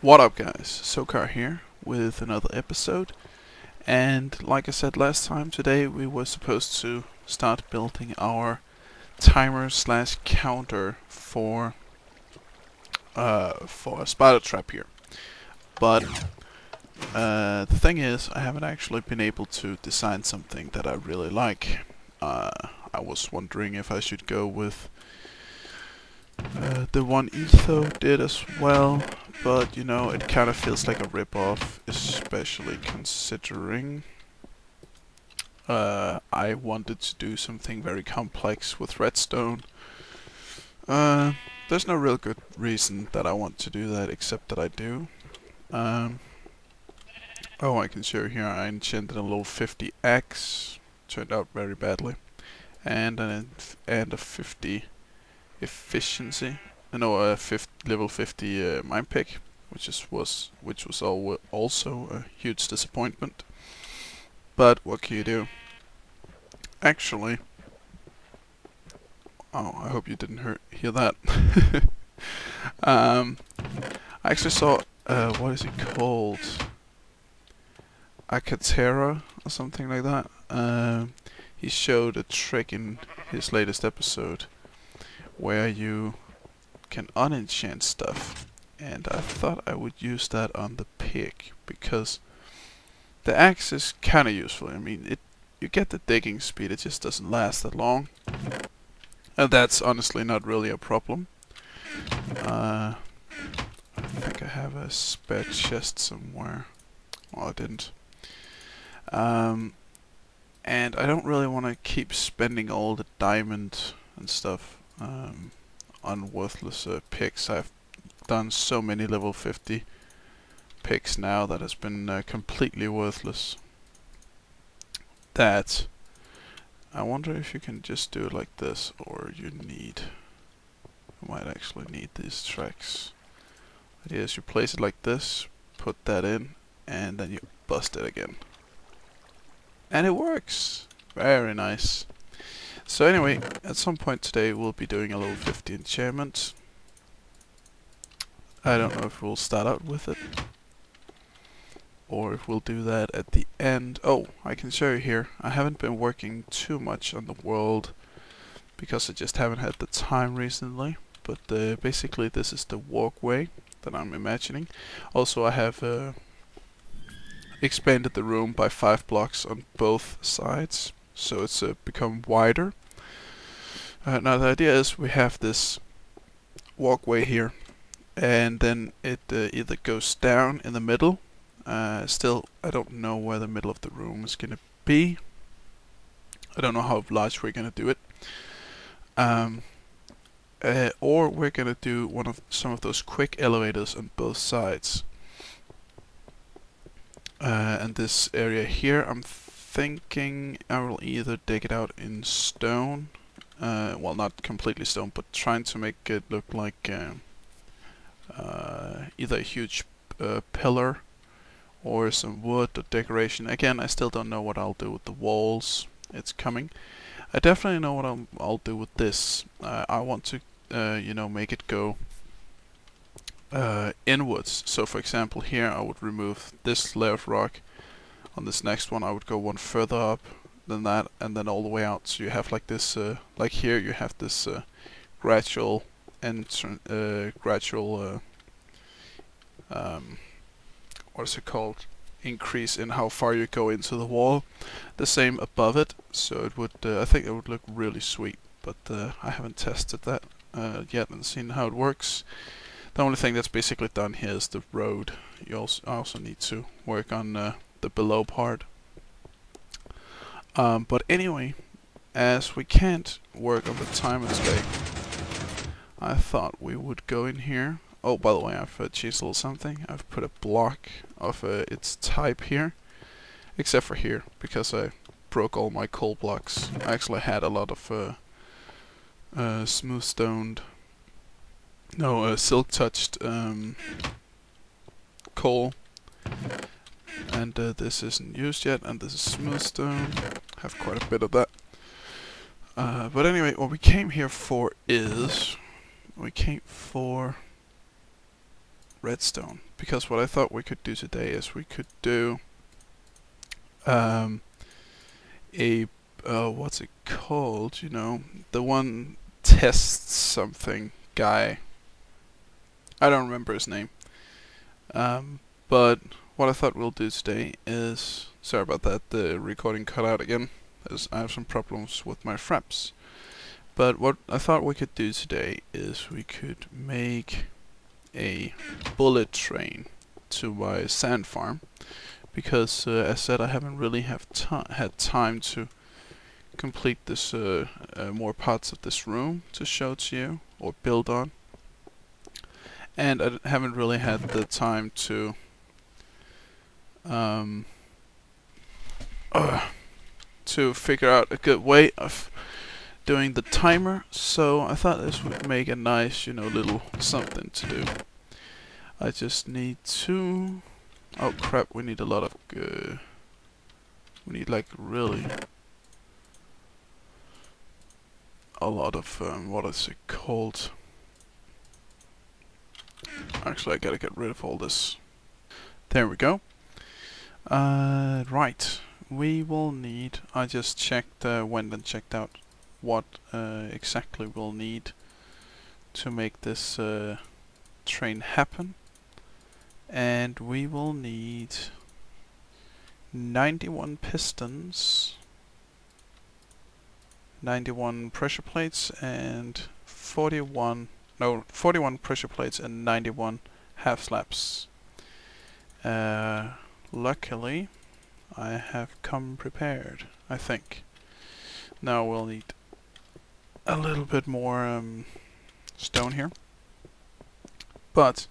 What up guys, Sokar here with another episode, and like I said last time, today we were supposed to start building our timer slash counter for a spider trap here. But the thing is, I haven't actually been able to design something that I really like. I was wondering if I should go with the one Etho did as well, but you know, it kind of feels like a rip-off, especially considering I wanted to do something very complex with Redstone. There's no real good reason that I want to do that, except that I do. Oh, I can show you here, I enchanted a little 50 axe, turned out very badly, and a 50 efficiency. No, a level 50 mine pick, which was also a huge disappointment. But what can you do? Actually, oh, I hope you didn't hear that. I actually saw what is it called? Akatera or something like that. He showed a trick in his latest episode where you can unenchant stuff, and I thought I would use that on the pick because the axe is kind of useful. I mean, you get the digging speed, it just doesn't last that long, and that's honestly not really a problem. I think I have a spare chest somewhere. Well, I didn't. And I don't really want to keep spending all the diamond and stuff on worthless picks. I've done so many level 50 picks now that has been completely worthless. That I wonder if you can just do it like this, or you might actually need these tracks. The idea is you place it like this, put that in, and then you bust it again. And it works! Very nice. So anyway, at some point today we'll be doing a level 50 enchantment. I don't know if we'll start out with it, or if we'll do that at the end. Oh, I can show you here. I haven't been working too much on the world, because I just haven't had the time recently. But basically this is the walkway that I'm imagining. Also I have expanded the room by 5 blocks on both sides, so it's become wider. Now the idea is we have this walkway here, and then it either goes down in the middle. Still, I don't know where the middle of the room is gonna be. I don't know how large we're gonna do it. Or we're gonna do some of those quick elevators on both sides. And this area here, I'm thinking I will either dig it out in stone, well, not completely stone, but trying to make it look like either a huge pillar or some wood or decoration. Again, I still don't know what I'll do with the walls. It's coming. I definitely know what I'll do with this. I want to, you know, make it go inwards. So for example here I would remove this layer of rock. On this next one I would go one further up than that, and then all the way out, so you have like this like here you have this gradual what is it called, increase in how far you go into the wall. The same above it, so it would I think it would look really sweet, but I haven't tested that yet and seen how it works. The only thing that's basically done here is the road. You also need to work on the below part. But anyway, as we can't work on the timer today, I thought we would go in here. Oh, by the way, I've chiseled something. I've put a block of its type here, except for here, because I broke all my coal blocks. I actually had a lot of smooth stoned, no, silk touched coal, and this isn't used yet, and this is smooth stone. Have quite a bit of that. But anyway, what we came here for is we came for redstone, because what I thought we could do today is we could do a what's it called? You know, the one tests something guy. I don't remember his name. But what I thought we'll do today is, sorry about that, the recording cut out again, as I have some problems with my fraps. But what I thought we could do today is we could make a bullet train to my sand farm, because as said, I haven't really had time to complete this more parts of this room to show to you or build on, and I haven't really had the time to figure out a good way of doing the timer, so I thought this would make a nice, you know, little something to do. I just need to... oh crap, we need a lot of... we need like really a lot of... what is it called? Actually, I gotta get rid of all this. There we go. Right, we will need... I just checked, went and checked out what exactly we'll need to make this train happen, and we will need 91 pistons, 91 pressure plates, and 41 pressure plates and 91 half slabs. Luckily I have come prepared, I think. Now we'll need a little bit more stone here. But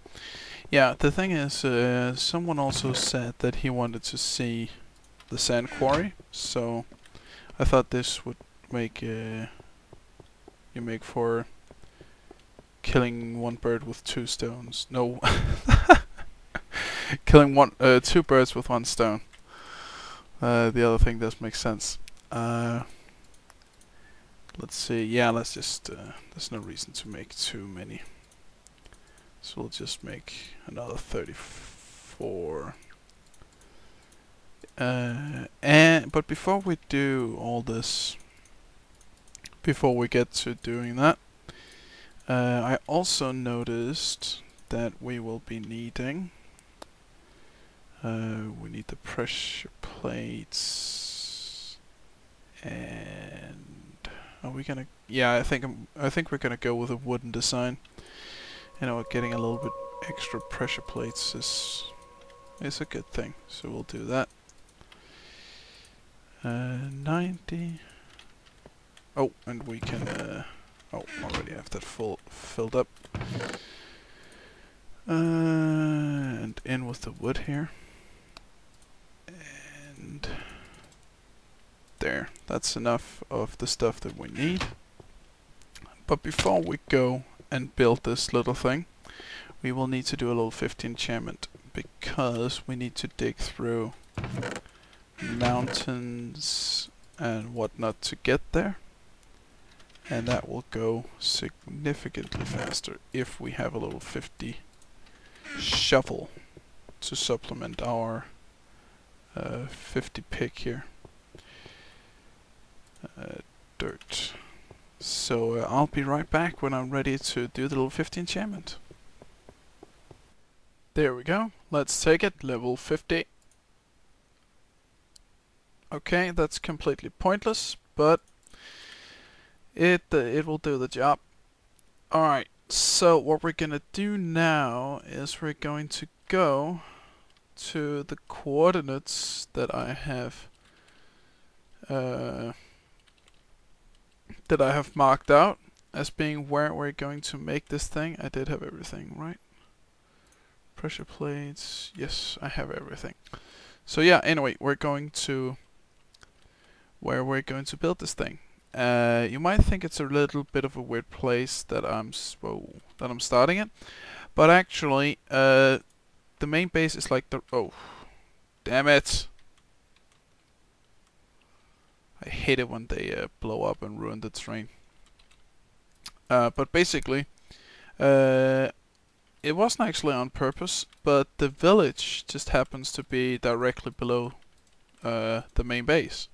yeah, the thing is, someone also said that he wanted to see the sand quarry, so I thought this would make you make for killing one bird with two stones. No, killing two birds with one stone. The other thing does make sense. Let's see. Yeah, let's just. There's no reason to make too many, so we'll just make another 34. But before we do all this, before we get to doing that, I also noticed that we will be needing. We need the pressure plates, and are we gonna? Yeah, I think we're gonna go with a wooden design. You know, getting a little bit extra pressure plates is a good thing, so we'll do that. 90. Oh, and we can. Oh, already have that filled up. And in with the wood here. And there, that's enough of the stuff that we need. But before we go and build this little thing, we will need to do a little 50 enchantment, because we need to dig through mountains and whatnot to get there, and that will go significantly faster if we have a little 50 shovel to supplement our 50 pick here. Dirt. So I'll be right back when I'm ready to do the little 50 enchantment. There we go. Let's take it. Level 50. Okay, that's completely pointless, but it will do the job. Alright, so what we're gonna do now is we're going to go to the coordinates that I have marked out as being where we're going to make this thing. I did have everything, right? Pressure plates, yes, I have everything. So yeah, anyway, we're going to where we're going to build this thing. You might think it's a little bit of a weird place that I'm starting it, but actually, the main base is like the... oh, damn it! I hate it when they blow up and ruin the terrain. But basically, it wasn't actually on purpose, but the village just happens to be directly below the main base.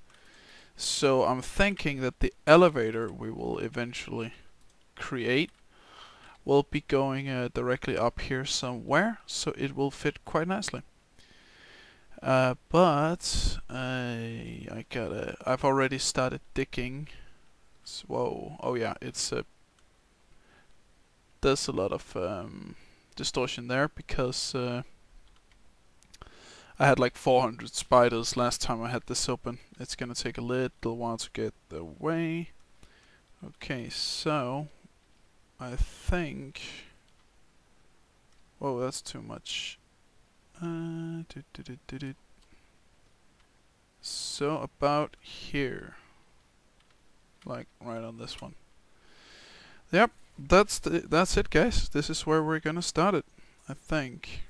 So I'm thinking that the elevator we will eventually create will be going directly up here somewhere, so it will fit quite nicely. But I've already started digging. Whoa, oh yeah, there's a lot of distortion there because I had like 400 spiders last time I had this open. It's gonna take a little while to get away. Okay, so I think... Whoa, that's too much. So about here. Like right on this one. Yep, that's it, guys. This is where we're gonna start it, I think.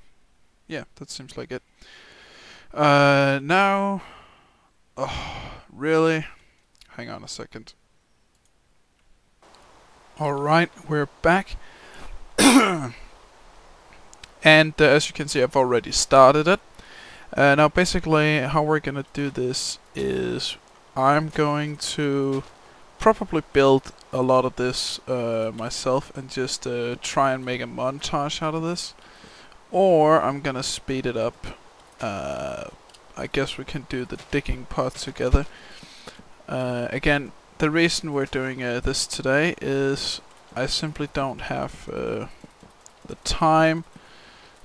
Yeah, that seems like it. Now... Oh, really? Hang on a second. Alright, we're back. And as you can see, I've already started it. Now basically how we're gonna do this is I'm going to probably build a lot of this myself and just try and make a montage out of this. Or I'm gonna speed it up. I guess we can do the digging part together. Again, the reason we're doing this today is I simply don't have the time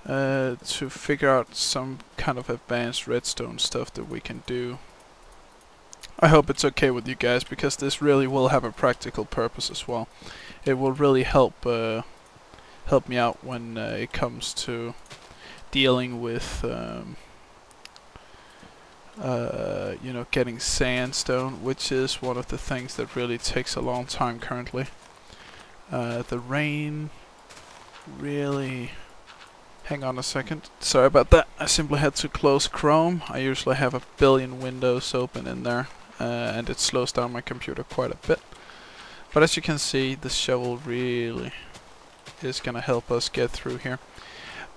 to figure out some kind of advanced redstone stuff that we can do. I hope it's okay with you guys, because this really will have a practical purpose as well. It will really help me out when it comes to dealing with you know, getting sandstone, which is one of the things that really takes a long time currently. The rain really... Hang on a second. Sorry about that. I simply had to close Chrome. I usually have a billion windows open in there, and it slows down my computer quite a bit. But as you can see, the shovel really is gonna help us get through here.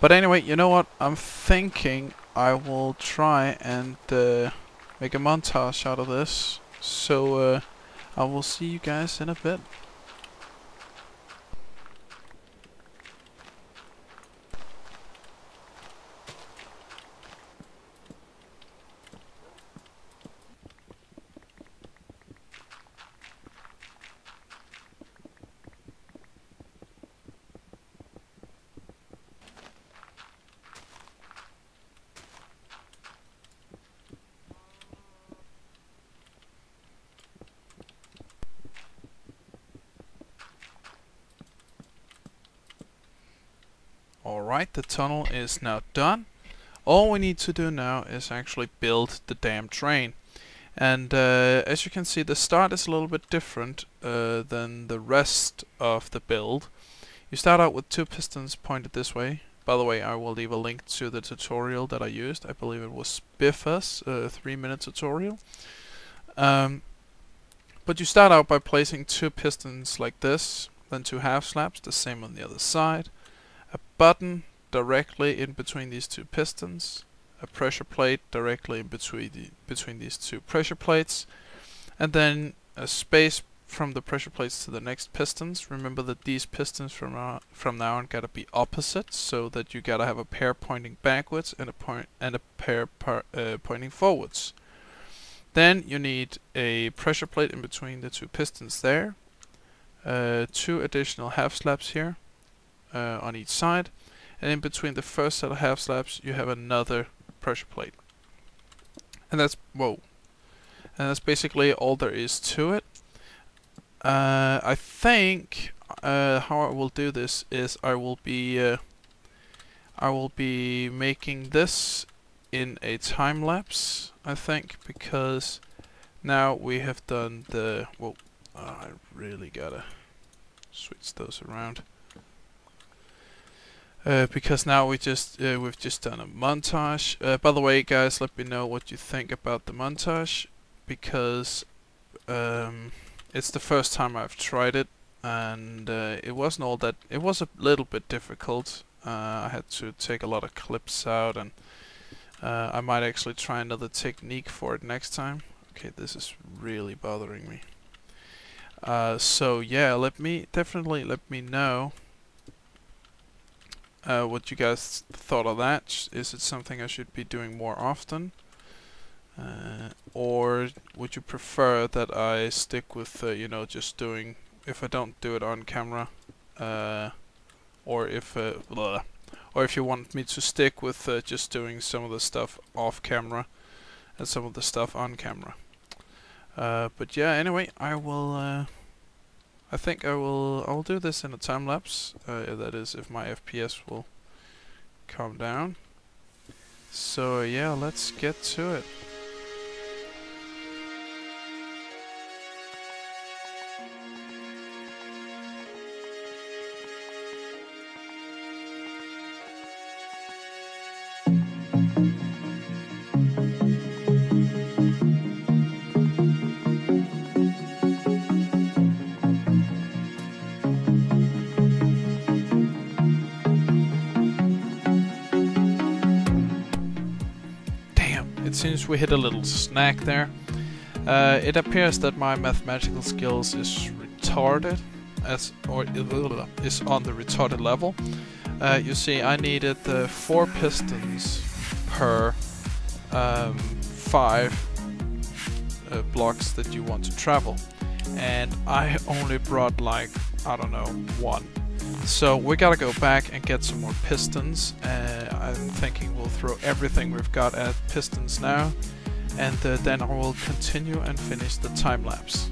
But anyway, you know what? I'm thinking I will try and make a montage out of this. So I will see you guys in a bit. Alright, the tunnel is now done. All we need to do now is actually build the damn train. And as you can see, the start is a little bit different than the rest of the build. You start out with 2 pistons pointed this way. By the way, I will leave a link to the tutorial that I used. I believe it was Biffa's 3-minute tutorial. But you start out by placing 2 pistons like this, then 2 half slabs, the same on the other side. A button directly in between these 2 pistons, a pressure plate directly in between these 2 pressure plates, and then a space from the pressure plates to the next pistons. Remember that these pistons from now on gotta be opposite, so that you gotta have a pair pointing backwards and a pair pointing forwards. Then you need a pressure plate in between the 2 pistons there, 2 additional half slabs here on each side, and in between the first set of half slabs you have another pressure plate. And that's basically all there is to it. I think how I will do this is I will be making this in a time lapse, I think, because now we have done the I really gotta switch those around. Because now we've just done a montage. By the way, guys, let me know what you think about the montage, because it's the first time I've tried it, and it wasn't all that. It was a little bit difficult. I had to take a lot of clips out, and I might actually try another technique for it next time. Okay, this is really bothering me. So yeah, definitely let me know what you guys thought of that. Is it something I should be doing more often? Or would you prefer that I stick with, you know, just doing, if I don't do it on camera, or if you want me to stick with just doing some of the stuff off camera and some of the stuff on camera. But yeah, anyway, I think I'll do this in a time lapse. That is, if my FPS will calm down. So yeah, let's get to it. Since we hit a little snag there, it appears that my mathematical skills is retarded, is on the retarded level. You see, I needed 4 pistons per 5 blocks that you want to travel, and I only brought, like, I don't know, 1. So we gotta go back and get some more pistons. I'm thinking we'll throw everything we've got at pistons now, and then I will continue and finish the time lapse.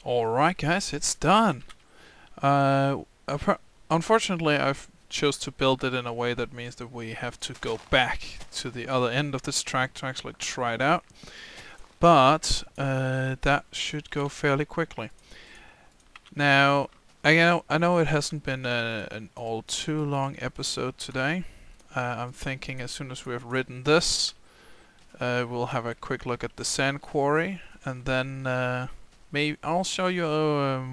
Alright guys, it's done. Unfortunately I've chose to build it in a way that means that we have to go back to the other end of this track to actually try it out. But that should go fairly quickly. Now, I know it hasn't been an all too long episode today. I'm thinking as soon as we have written this, we'll have a quick look at the sandquarry, and then maybe I'll show you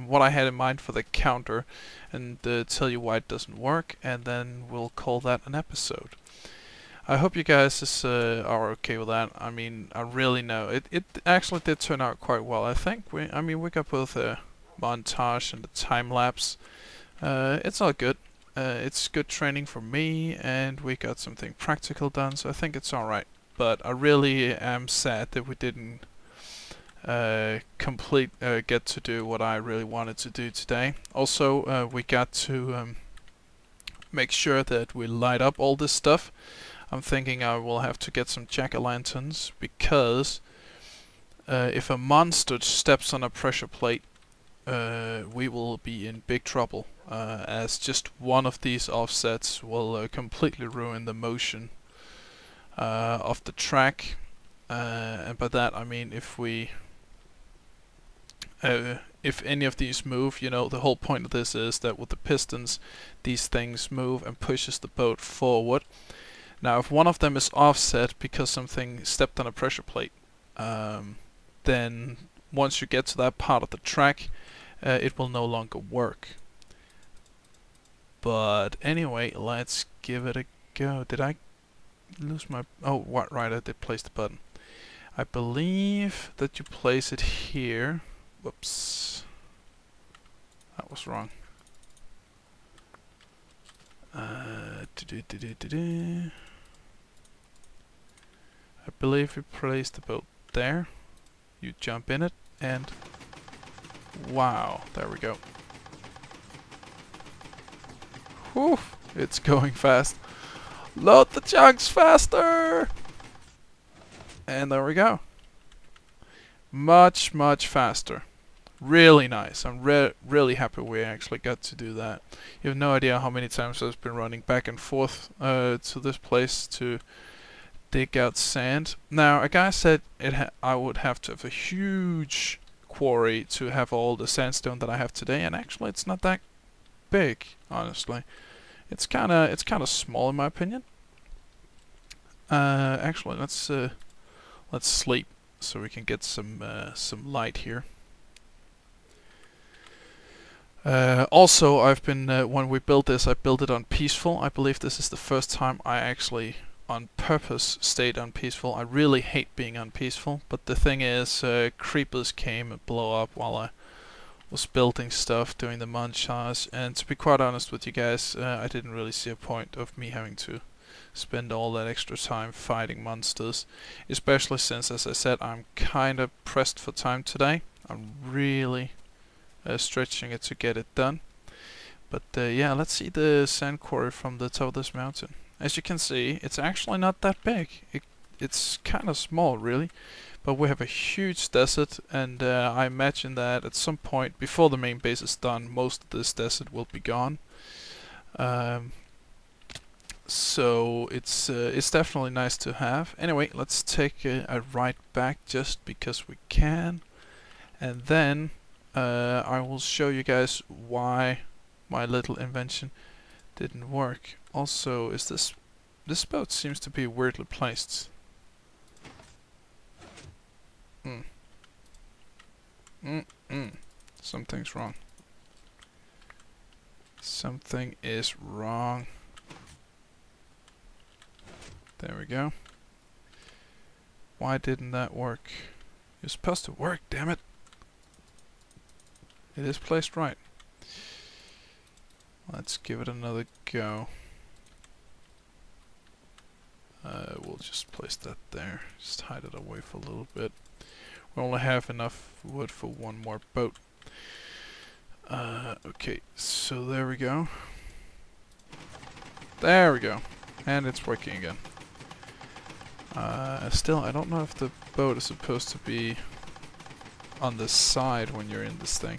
what I had in mind for the counter, and tell you why it doesn't work, and then we'll call that an episode. I hope you guys are okay with that. I mean, I really know it actually did turn out quite well. I think we got both a montage and a time lapse. It's all good. It's good training for me, and we got something practical done, so I think it's all right. But I really am sad that we didn't get to do what I really wanted to do today. Also, we got to make sure that we light up all this stuff. I'm thinking I will have to get some jack-o'-lanterns, because if a monster steps on a pressure plate, we will be in big trouble, as just one of these offsets will completely ruin the motion of the track. And by that I mean if any of these move, you know, the whole point of this is that with the pistons these things move and pushes the boat forward. Now if one of them is offset because something stepped on a pressure plate, then once you get to that part of the track, it will no longer work. But anyway, let's give it a go. Did I lose my... oh, what? Right, I did place the button. I believe that you place it here. Whoops. That was wrong. I believe we place the boat there. You jump in it, and wow, there we go. Whew, it's going fast. Load the chunks faster! And there we go. Much, much faster. Really nice. I'm really happy we actually got to do that. You have no idea how many times I've been running back and forth to this place to dig out sand. Now, a guy said I would have to have a huge quarry to have all the sandstone that I have today, and actually it's not that big, honestly. It's kind of small in my opinion. Actually, let's sleep so we can get some light here. Also, I've been when we built this, I built it on peaceful. I believe this is the first time I actually on purpose stayed on peaceful. I really hate being on peaceful, but the thing is, creepers came and blow up while I was building stuff, doing the montage, and to be quite honest with you guys, I didn't really see a point of me having to spend all that extra time fighting monsters, especially since, as I said, I'm kind of pressed for time today. I'm really stretching it to get it done. But yeah, let's see the sand quarry from the top of this mountain. As you can see, it's actually not that big. It's kind of small, really. But we have a huge desert, and I imagine that at some point before the main base is done, most of this desert will be gone. So it's definitely nice to have. Anyway, let's take a ride back just because we can, and then I will show you guys why my little invention didn't work. Also, is this boat seems to be weirdly placed. Something's wrong. Something is wrong. There we go. Why didn't that work? You're supposed to work, damn it. It is placed right. Let's give it another go. We'll just place that there. Just hide it away for a little bit. We only have enough wood for one more boat. Okay, so there we go. There we go. And it's working again. Still, I don't know if the boat is supposed to be on the side when you're in this thing.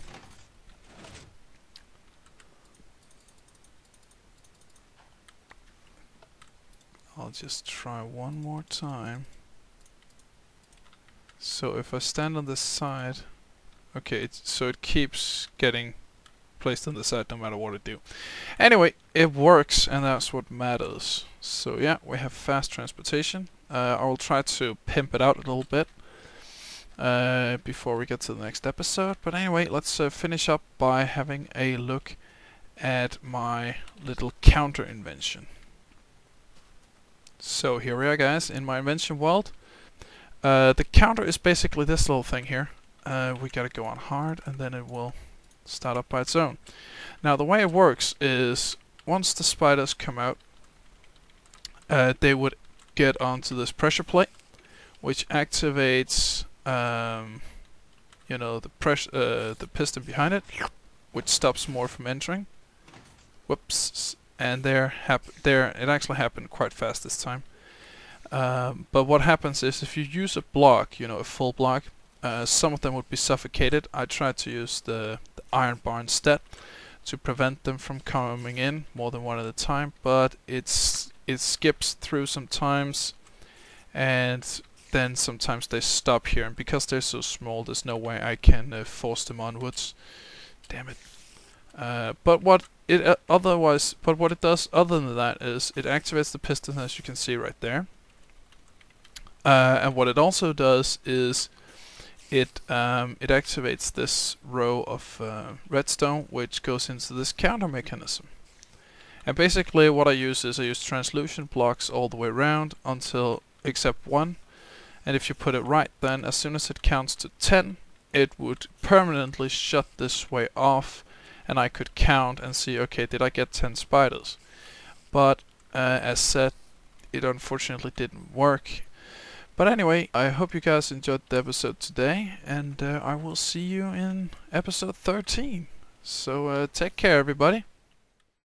I'll just try one more time. So if I stand on this side, okay, so it keeps getting placed on the side no matter what I do. Anyway, it works, and that's what matters. So yeah, we have fast transportation. I will try to pimp it out a little bit before we get to the next episode. But anyway, let's finish up by having a look at my little counter invention. So here we are, guys, in my invention world. The counter is basically this little thing here. We gotta go on hard, and then it will start up by its own. Now the way it works is once the spiders come out, they would get onto this pressure plate, which activates you know, the piston behind it, which stops more from entering. Whoops! And there it actually happened quite fast this time. But what happens is if you use a block, you know, a full block, some of them would be suffocated. I tried to use the iron bar instead to prevent them from coming in more than one at a time, but it skips through sometimes, and then sometimes they stop here, and because they're so small, there's no way I can force them onwards. Damn it. But what it does other than that is it activates the piston, as you can see right there. And what it also does is it activates this row of redstone, which goes into this counter mechanism. And basically what I use is I use translucent blocks all the way around until except one. And if you put it right, then as soon as it counts to 10, it would permanently shut this way off, and I could count and see, okay, did I get 10 spiders? But as said, it unfortunately didn't work. But anyway, I hope you guys enjoyed the episode today, and I will see you in episode 13. So take care, everybody.